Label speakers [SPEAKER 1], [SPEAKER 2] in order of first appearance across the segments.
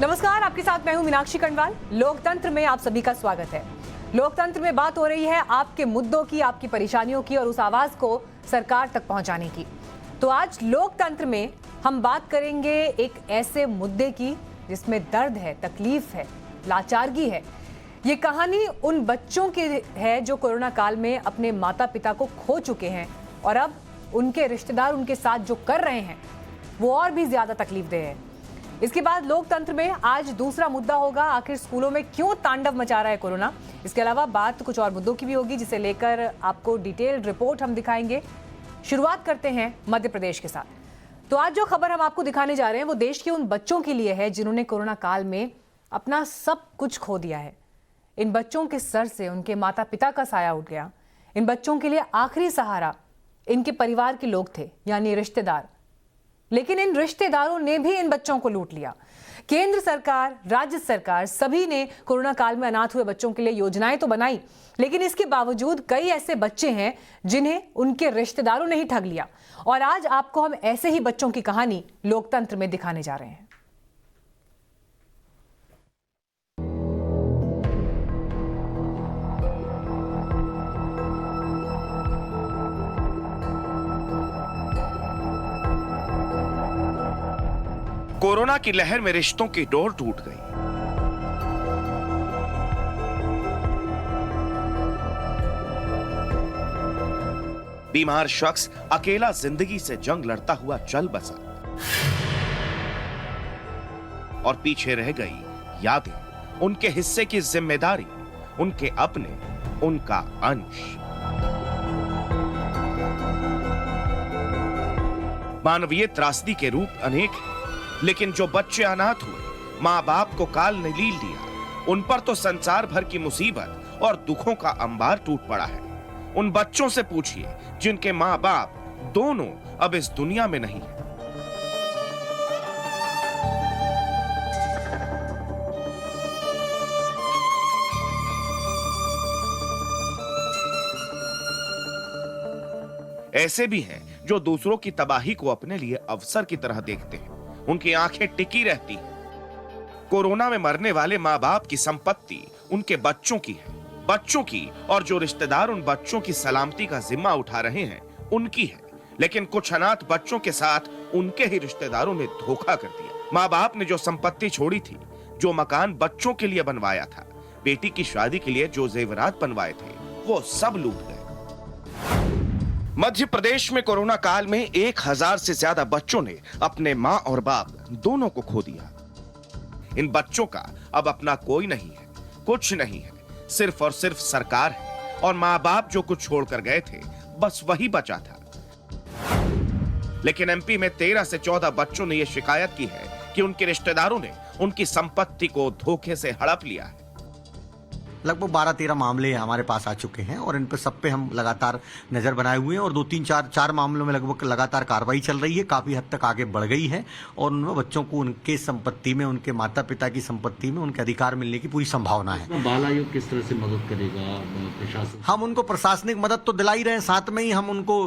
[SPEAKER 1] नमस्कार, आपके साथ मैं हूं मीनाक्षी कण्वाल। लोकतंत्र में आप सभी का स्वागत है। लोकतंत्र में बात हो रही है आपके मुद्दों की, आपकी परेशानियों की और उस आवाज को सरकार तक पहुंचाने की। तो आज लोकतंत्र में हम बात करेंगे एक ऐसे मुद्दे की जिसमें दर्द है, तकलीफ है, लाचारगी है। ये कहानी उन बच्चों की है जो कोरोना काल में अपने माता पिता को खो चुके हैं और अब उनके रिश्तेदार उनके साथ जो कर रहे हैं वो और भी ज्यादा तकलीफदेह है। इसके बाद लोकतंत्र में आज दूसरा मुद्दा होगा, आखिर स्कूलों में क्यों तांडव मचा रहा है कोरोना। इसके अलावा बात कुछ और मुद्दों की भी होगी जिसे लेकर आपको डिटेल्ड रिपोर्ट हम दिखाएंगे। शुरुआत करते हैं मध्य प्रदेश के साथ। तो आज जो खबर हम आपको दिखाने जा रहे हैं वो देश के उन बच्चों के लिए है जिन्होंने कोरोना काल में अपना सब कुछ खो दिया है। इन बच्चों के सर से उनके माता पिता का साया उठ गया। इन बच्चों के लिए आखिरी सहारा इनके परिवार के लोग थे, यानी रिश्तेदार। लेकिन इन रिश्तेदारों ने भी इन बच्चों को लूट लिया। केंद्र सरकार, राज्य सरकार सभी ने कोरोना काल में अनाथ हुए बच्चों के लिए योजनाएं तो बनाई, लेकिन इसके बावजूद कई ऐसे बच्चे हैं जिन्हें उनके रिश्तेदारों ने ही ठग लिया। और आज आपको हम ऐसे ही बच्चों की कहानी लोकतंत्र में दिखाने जा रहे हैं।
[SPEAKER 2] कोरोना की लहर में रिश्तों की डोर टूट गई। बीमार शख्स अकेला जिंदगी से जंग लड़ता हुआ चल बसा और पीछे रह गई यादें, उनके हिस्से की जिम्मेदारी, उनके अपने, उनका अंश। मानवीय त्रासदी के रूप अनेक हैं, लेकिन जो बच्चे अनाथ हुए, मां बाप को काल ने लील दिया, उन पर तो संसार भर की मुसीबत और दुखों का अंबार टूट पड़ा है। उन बच्चों से पूछिए जिनके मां बाप दोनों अब इस दुनिया में नहीं है। ऐसे भी हैं जो दूसरों की तबाही को अपने लिए अवसर की तरह देखते हैं। उनकी आंखें टिकी रहती हैं। कोरोना में मरने वाले मां बाप की संपत्ति उनके बच्चों की है, बच्चों की, और जो रिश्तेदार उन बच्चों की सलामती का जिम्मा उठा रहे हैं उनकी है। लेकिन कुछ अनाथ बच्चों के साथ उनके ही रिश्तेदारों ने धोखा कर दिया। मां बाप ने जो संपत्ति छोड़ी थी, जो मकान बच्चों के लिए बनवाया था, बेटी की शादी के लिए जो जेवरात बनवाए थे, वो सब लूट गए। मध्य प्रदेश में कोरोना काल में 1000 से ज्यादा बच्चों ने अपने मां और बाप दोनों को खो दिया। इन बच्चों का अब अपना कोई नहीं है, कुछ नहीं है, सिर्फ और सिर्फ सरकार है। और मां बाप जो कुछ छोड़कर गए थे, बस वही बचा था। लेकिन एमपी में 13 से 14 बच्चों ने यह शिकायत की है कि उनके रिश्तेदारों ने उनकी संपत्ति को धोखे से हड़प लिया है।
[SPEAKER 3] लगभग 12-13 मामले हमारे पास आ चुके हैं और इन पर सब पे हम लगातार नजर बनाए हुए हैं और 2-3-4 मामलों में लगभग लगातार कार्रवाई चल रही है, काफी हद तक आगे बढ़ गई है और उनमें बच्चों को उनके संपत्ति में, उनके माता पिता की संपत्ति में उनके अधिकार मिलने की पूरी संभावना है।
[SPEAKER 4] बाल आयोग किस तरह से मदद करेगा प्रशासन?
[SPEAKER 3] हम उनको प्रशासनिक मदद तो दिला ही रहे हैं, साथ में ही हम उनको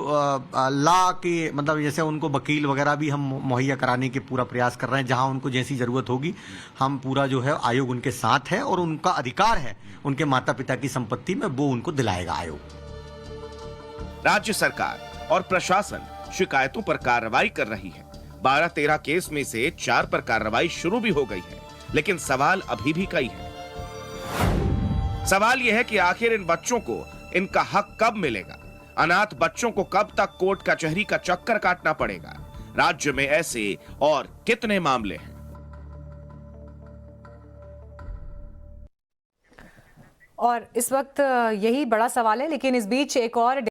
[SPEAKER 3] ला के, मतलब जैसे उनको वकील वगैरह भी हम मुहैया कराने के पूरा प्रयास कर रहे हैं। जहां उनको जैसी जरूरत होगी हम पूरा जो है आयोग उनके साथ है और उनका अधिकार है उनके माता पिता की संपत्ति में, वो उनको दिलाएगा आयोग।
[SPEAKER 2] राज्य सरकार और प्रशासन शिकायतों पर कार्रवाई कर रही है। 12-13 केस में से 4 पर कार्रवाई शुरू भी हो गई है, लेकिन सवाल अभी भी कई है। सवाल यह है कि आखिर इन बच्चों को इनका हक कब मिलेगा? अनाथ बच्चों को कब तक कोर्ट कचहरी का चक्कर काटना पड़ेगा? राज्य में ऐसे और कितने मामले हैं?
[SPEAKER 1] और इस वक्त यही बड़ा सवाल है। लेकिन इस बीच एक और